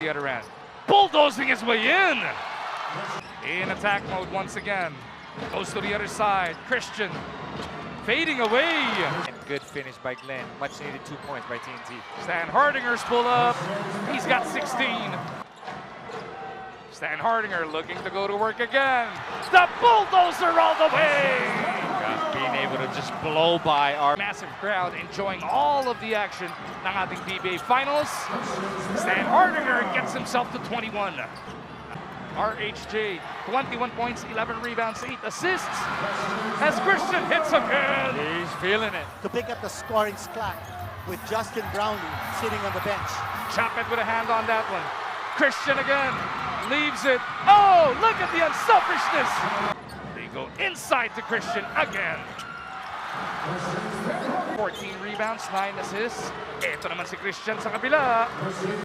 The other end. Bulldozing his way in attack mode once again. Goes to the other side. Christian fading away. And good finish by Glenn. Much needed 2 points by TNT. Stan Hardinger's pull up. He's got 16. Stan Hardinger looking to go to work again. The Bulldozer all the way. Being able to just blow by our Massive crowd enjoying all of the action ng ating PBA Finals. Stan Hardinger gets himself to 21. RHJ, 21 points, 11 rebounds, 8 assists. As Christian hits again. He's feeling it. To pick up the scoring slack with Justin Brownlee sitting on the bench. Chapman with a hand on that one. Christian again, leaves it. Oh, look at the unselfishness. They go inside to Christian again. 14 rebounds, 9 assists. Ito naman si Christian sa kabila.